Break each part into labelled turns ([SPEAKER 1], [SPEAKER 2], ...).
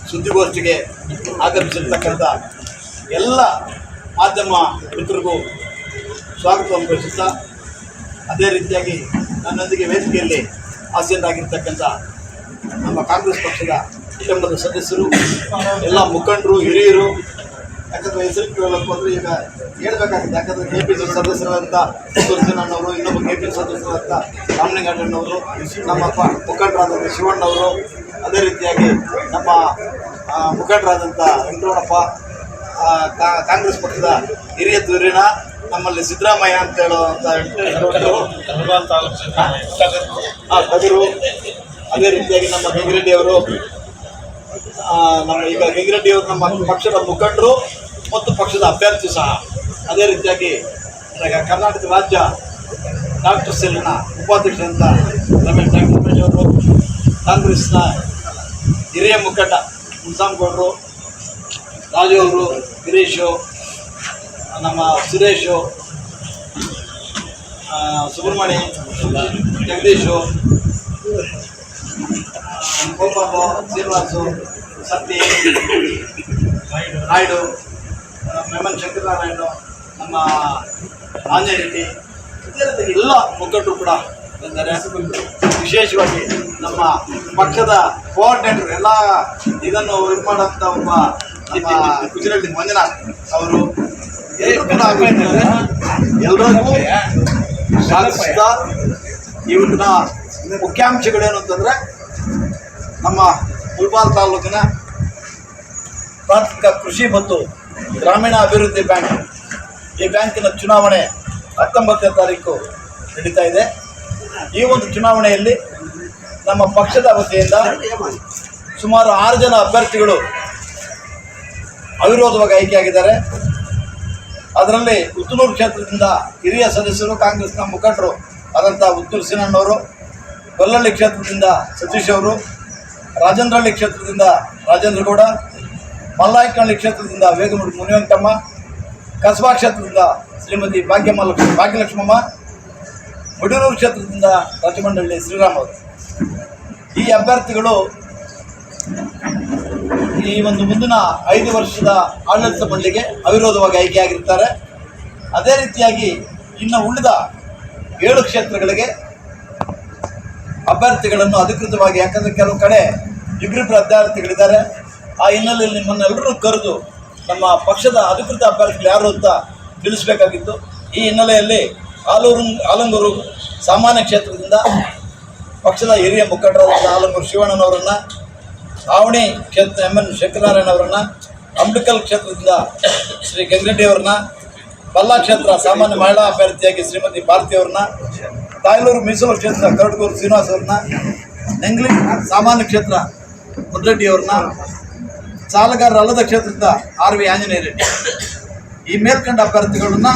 [SPEAKER 1] ಸುದ್ದಿಗೋಷ್ಠಿಗೆ ಆಗಮಿಸಿರ್ತಕ್ಕಂಥ ಎಲ್ಲ ಮಾಧ್ಯಮ ಮಿತ್ರರಿಗೂ ಸ್ವಾಗತವನ್ನು ಬಯಸುತ್ತಾ, ಅದೇ ರೀತಿಯಾಗಿ ನನ್ನೊಂದಿಗೆ ವೇದಿಕೆಯಲ್ಲಿ ಆಸೀನರಾಗಿರ್ತಕ್ಕಂಥ ನಮ್ಮ ಕಾಂಗ್ರೆಸ್ ಪಕ್ಷದ ಕುಟುಂಬದ ಸದಸ್ಯರು, ಎಲ್ಲ ಮುಖಂಡರು, ಹಿರಿಯರು, ಯಾಕಂದರೆ ಹೆಸರು ಕೇಳಬೇಕು ಅಂದರೆ ಈಗ ಹೇಳ್ಬೇಕಾಗುತ್ತೆ. ಯಾಕಂದರೆ KPC ಸದಸ್ಯರಾದಂಥ ಸುರೇಶಣ್ಣವರು, ಇನ್ನೊಬ್ಬ KPC ಸದಸ್ಯರಾದಂಥ ರಾಮಲಿಂಗಣ್ಣನವರು, ನಮ್ಮ ಮುಖಂಡರಾದಂಥ ಶಿವಣ್ಣವರು, ಅದೇ ರೀತಿಯಾಗಿ ನಮ್ಮ ಮುಖಂಡರಾದಂಥ ವೆಂಕಟರಮಣಪ್ಪ, ಕಾಂಗ್ರೆಸ್ ಪಕ್ಷದ ಹಿರಿಯ ಧುರೀಣ ನಮ್ಮಲ್ಲಿ ಸಿದ್ದರಾಮಯ್ಯ ಅಂತ ಹೇಳುವಂಥ ಕದಿರು, ಅದೇ ರೀತಿಯಾಗಿ ನಮ್ಮ ಗಂಗಿರೆಡ್ಡಿಯವರು, ನಮ್ಮ ಈಗ ಗಂಗಿರೆಡ್ಡಿಯವರು ನಮ್ಮ ಪಕ್ಷದ ಮುಖಂಡರು ಮತ್ತು ಪಕ್ಷದ ಅಭ್ಯರ್ಥಿ ಸಹ. ಅದೇ ರೀತಿಯಾಗಿ ಕರ್ನಾಟಕ ರಾಜ್ಯ ಡಾಕ್ಟರ್ ಸೆಲ್ನ ಉಪಾಧ್ಯಕ್ಷರಂತ ರಮೇಶ್ ಅವರು, ಕಾಂಗ್ರೆಸ್ನ ಹಿರಿಯ ಮುಖಂಡ ಮುನ್ಸಾಮ್ಗೌಡರು, ರಾಜು ಅವರು, ಗಿರೀಶು, ನಮ್ಮ ಸುರೇಶು, ಸುಬ್ರಹ್ಮಣ್ಯ, ಜಗದೀಶು, ಗೋಪಾಲು, ಶ್ರೀನಿವಾಸು, ಸತ್ತಿ ನಾಯ್ಡು, ಮೆಮನ್ ಶಂಕರನಾರಾಯಣ, ನಮ್ಮ ಆಂಜನೇಯ ರೆಡ್ಡಿ, ಎಲ್ಲ ಮುಖಂಡರು ಕೂಡ ಬಂದರೆ, ವಿಶೇಷವಾಗಿ ನಮ್ಮ ಪಕ್ಷದ ಕೋಆರ್ಡಿನೇಟರ್ ಎಲ್ಲ ಇದನ್ನು ಇದು ಮಾಡೋಂಥ ಒಬ್ಬ ನಮ್ಮ ಗುಜರಾತಿ ಮಂಜುನಾಥ್ ಅವರು ಎಲ್ಲರಿಗೂ ಸ್ವಾಗತಿಸಿದ. ಇವತ್ತಿನ ಮುಖ್ಯಾಂಶಗಳೇನು ಅಂತಂದರೆ, ನಮ್ಮ ಮುಳಬಾಗಿಲು ತಾಲೂಕಿನ ಪ್ರಾಥಮಿಕ ಕೃಷಿ ಮತ್ತು ಗ್ರಾಮೀಣ ಅಭಿವೃದ್ಧಿ ಬ್ಯಾಂಕ್, ಈ ಬ್ಯಾಂಕಿನ ಚುನಾವಣೆ 19ನೇ ತಾರೀಕು ನಡೀತಾ ಇದೆ. ಈ ಒಂದು ಚುನಾವಣೆಯಲ್ಲಿ ನಮ್ಮ ಪಕ್ಷದ ವತಿಯಿಂದ ಸುಮಾರು 6 ಜನ ಅಭ್ಯರ್ಥಿಗಳು ಅವಿರೋಧವಾಗಿ ಆಯ್ಕೆಯಾಗಿದ್ದಾರೆ. ಅದರಲ್ಲಿ ಉತ್ತನೂರು ಕ್ಷೇತ್ರದಿಂದ ಹಿರಿಯ ಸದಸ್ಯರು, ಕಾಂಗ್ರೆಸ್ನ ಮುಖಂಡರು ಆದಂಥ ಉತ್ತೂರು ಸೀನಣ್ಣವರು, ಗೊಲ್ಲಳ್ಳಿ ಕ್ಷೇತ್ರದಿಂದ ಸತೀಶ್ ಅವರು, ರಾಜೇಂದ್ರಹಳ್ಳಿ ಕ್ಷೇತ್ರದಿಂದ ರಾಜೇಂದ್ರ ಗೌಡ, ಮಲ್ಲಾಯಕನಹಳ್ಳಿ ಕ್ಷೇತ್ರದಿಂದ ವೇಗಮುಡಿ ಮುನಿವೆಂಕಟಮ್ಮ, ಕಸಬಾ ಕ್ಷೇತ್ರದಿಂದ ಶ್ರೀಮತಿ ಭಾಗ್ಯಲಕ್ಷ್ಮಮ್ಮ, ಮಡಿಯೂರು ಕ್ಷೇತ್ರದಿಂದ ರಾಜಮಂಡಳ್ಳಿ ಶ್ರೀರಾಮ್ ಅವರು. ಈ ಅಭ್ಯರ್ಥಿಗಳು ಈ ಒಂದು ಮುಂದಿನ 5 ವರ್ಷದ ಆಡಳಿತ ಮಂಡಳಿಗೆ ಅವಿರೋಧವಾಗಿ ಆಯ್ಕೆಯಾಗಿರ್ತಾರೆ. ಅದೇ ರೀತಿಯಾಗಿ ಇನ್ನು ಉಳಿದ 7 ಕ್ಷೇತ್ರಗಳಿಗೆ ಅಭ್ಯರ್ಥಿಗಳನ್ನು ಅಧಿಕೃತವಾಗಿ, ಯಾಕಂದರೆ ಕೆಲವು ಕಡೆ ಇಬ್ಬರಿಬ್ಬರು ಅಭ್ಯರ್ಥಿಗಳಿದ್ದಾರೆ, ಆ ಹಿನ್ನೆಲೆಯಲ್ಲಿ ನಿಮ್ಮನ್ನೆಲ್ಲರೂ ಕರೆದು ನಮ್ಮ ಪಕ್ಷದ ಅಧಿಕೃತ ಅಭ್ಯರ್ಥಿಗಳು ಯಾರು ಅಂತ ತಿಳಿಸಬೇಕಾಗಿತ್ತು. ಈ ಹಿನ್ನೆಲೆಯಲ್ಲಿ ಆಲಂಗೂರು ಸಾಮಾನ್ಯ ಕ್ಷೇತ್ರದಿಂದ ಪಕ್ಷದ ಹಿರಿಯ ಮುಖಂಡರಾದ ಆಲಂಗೂರು ಶಿವಣ್ಣನವರನ್ನು, ಆವಣಿ ಕ್ಷೇತ್ರ MN ಶಂಕರನಾರಾಯಣ ಅವರನ್ನು, ಅಂಬಿಕಲ್ ಕ್ಷೇತ್ರದಿಂದ ಶ್ರೀ ಗಂಗಿರೆಡ್ಡಿ ಅವರನ್ನ, ಬಲ್ಲಾ ಕ್ಷೇತ್ರ ಸಾಮಾನ್ಯ ಮಹಿಳಾ ಅಭ್ಯರ್ಥಿಯಾಗಿ ಶ್ರೀಮತಿ ಭಾರತಿ ಅವ್ರನ್ನ, ತಾಯ್ಲೂರು ಮೀಸಲು ಕ್ಷೇತ್ರ ಕರಟಗೂರು ಶ್ರೀನಿವಾಸ್ ಅವ್ರನ್ನ, ನೆಂಗ್ಲಿ ಸಾಮಾನ್ಯ ಕ್ಷೇತ್ರ ಮುದ್ರೆಡ್ಡಿ ಅವ್ರನ್ನ, ಸಾಲಗಾರರಲ್ಲದ ಕ್ಷೇತ್ರದಿಂದ RV ಆಂಜನೇಯ ರೆಡ್ಡಿ. ಈ ಮೇಲ್ಕಂಡ ಅಭ್ಯರ್ಥಿಗಳನ್ನು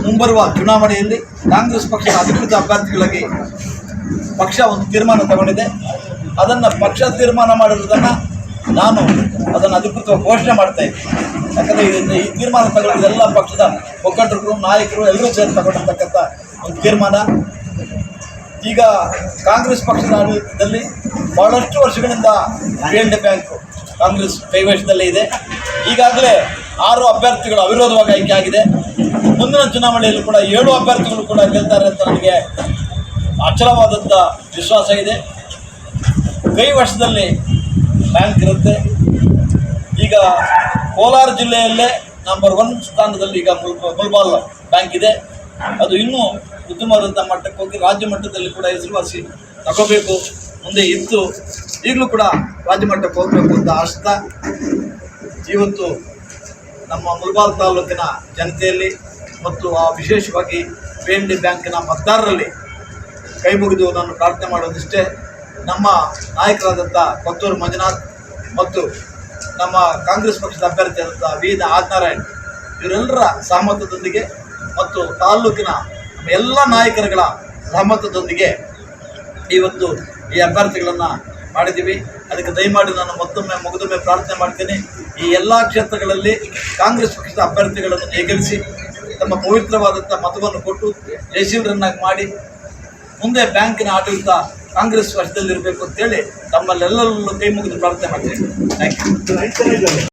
[SPEAKER 1] ಮುಂಬರುವ ಚುನಾವಣೆಯಲ್ಲಿ ಕಾಂಗ್ರೆಸ್ ಪಕ್ಷದ ಅಧಿಕೃತ ಅಭ್ಯರ್ಥಿಗಳಾಗಿ ಪಕ್ಷ ಒಂದು ತೀರ್ಮಾನ ತಗೊಂಡಿದೆ. ಅದನ್ನು ಪಕ್ಷ ತೀರ್ಮಾನ ಮಾಡಿರೋದನ್ನು ನಾನು ಅದನ್ನು ಅಧಿಕೃತವಾಗಿ ಘೋಷಣೆ ಮಾಡ್ತಾ ಇದ್ದೀನಿ. ಯಾಕಂದರೆ ಈ ತೀರ್ಮಾನ ತಗೊಂಡು ಎಲ್ಲ ಪಕ್ಷದ ಮುಖಂಡರು, ನಾಯಕರು ಎಲ್ಲರೂ ಸೇರಿ ತಗೊಂಡಿರ್ತಕ್ಕಂಥ ಒಂದು ತೀರ್ಮಾನ. ಈಗ ಕಾಂಗ್ರೆಸ್ ಪಕ್ಷದ ಆಡಳಿತದಲ್ಲಿ ಭಾಳಷ್ಟು ವರ್ಷಗಳಿಂದ PNB ಬ್ಯಾಂಕು ಕಾಂಗ್ರೆಸ್ ಕೈವಶದಲ್ಲೇ ಇದೆ. ಈಗಾಗಲೇ 6 ಅಭ್ಯರ್ಥಿಗಳು ಅವಿರೋಧವಾಗಿ ಆಯ್ಕೆ ಆಗಿದೆ. ಮುಂದಿನ ಚುನಾವಣೆಯಲ್ಲೂ ಕೂಡ 7 ಅಭ್ಯರ್ಥಿಗಳು ಕೂಡ ಗೆಲ್ತಾರೆ ಅಂತ ನನಗೆ ಅಚಲವಾದಂಥ ವಿಶ್ವಾಸ ಇದೆ. ಕೈವಶದಲ್ಲಿ ಬ್ಯಾಂಕ್ ಇರುತ್ತೆ. ಈಗ ಕೋಲಾರ ಜಿಲ್ಲೆಯಲ್ಲೇ ನಂಬರ್ 1 ಸ್ಥಾನದಲ್ಲಿ ಈಗ ಮುಳಬಾಗಿಲು ಬ್ಯಾಂಕ್ ಇದೆ. ಅದು ಇನ್ನೂ ಉತ್ತಮವಾದಂಥ ಮಟ್ಟಕ್ಕೆ ಹೋಗಿ ರಾಜ್ಯ ಮಟ್ಟದಲ್ಲಿ ಕೂಡ ಹೆಸರುವಾಸಿ ತಗೋಬೇಕು ಮುಂದೆ ಇತ್ತು. ಈಗಲೂ ಕೂಡ ರಾಜ್ಯ ಮಟ್ಟಕ್ಕೆ ಹೋಗಬೇಕು ಅಂತ ಆಶಿಸ್ತಾ, ಇವತ್ತು ನಮ್ಮ ಮುಳಬಾಗಿಲು ತಾಲೂಕಿನ ಜನತೆಯಲ್ಲಿ ಮತ್ತು ವಿಶೇಷವಾಗಿ PNB ಬ್ಯಾಂಕಿನ ಮತದಾರರಲ್ಲಿ ಕೈ ಮುಗಿದು ನಾನು ಪ್ರಾರ್ಥನೆ ಮಾಡೋದಿಷ್ಟೇ. ನಮ್ಮ ನಾಯಕರಾದಂಥ ಕೊತ್ತೂರು ಮಂಜುನಾಥ್ ಮತ್ತು ನಮ್ಮ ಕಾಂಗ್ರೆಸ್ ಪಕ್ಷದ ಅಭ್ಯರ್ಥಿಯಾದಂಥ V. ಆದಿನಾರಾಯಣ್ ಇವರೆಲ್ಲರ ಸಹಮತದೊಂದಿಗೆ ಮತ್ತು ತಾಲೂಕಿನ ಎಲ್ಲ ನಾಯಕರುಗಳ ಸಹಮತದೊಂದಿಗೆ ಇವತ್ತು ಈ ಅಭ್ಯರ್ಥಿಗಳನ್ನು ಮಾಡಿದ್ದೀವಿ. ಅದಕ್ಕೆ ದಯಮಾಡಿ ನಾನು ಮತ್ತೊಮ್ಮೆ ಪ್ರಾರ್ಥನೆ ಮಾಡ್ತೀನಿ. ಈ ಎಲ್ಲ ಕ್ಷೇತ್ರಗಳಲ್ಲಿ ಕಾಂಗ್ರೆಸ್ ಪಕ್ಷದ ಅಭ್ಯರ್ಥಿಗಳನ್ನು ಜಯಗಳಿಸಿ ತಮ್ಮ ಪವಿತ್ರವಾದಂಥ ಮತವನ್ನು ಕೊಟ್ಟು ಜಯಶೀಲರನ್ನಾಗಿ ಮಾಡಿ ಮುಂದೆ ಬ್ಯಾಂಕಿನ ಆಡಳಿತ ಕಾಂಗ್ರೆಸ್ ವಶದಲ್ಲಿರಬೇಕು ಅಂತೇಳಿ ತಮ್ಮಲ್ಲೆಲ್ಲರಲ್ಲೂ ಕೈ ಮುಗಿದು ಪ್ರಾರ್ಥನೆ ಮಾಡ್ತೀನಿ. Thank you.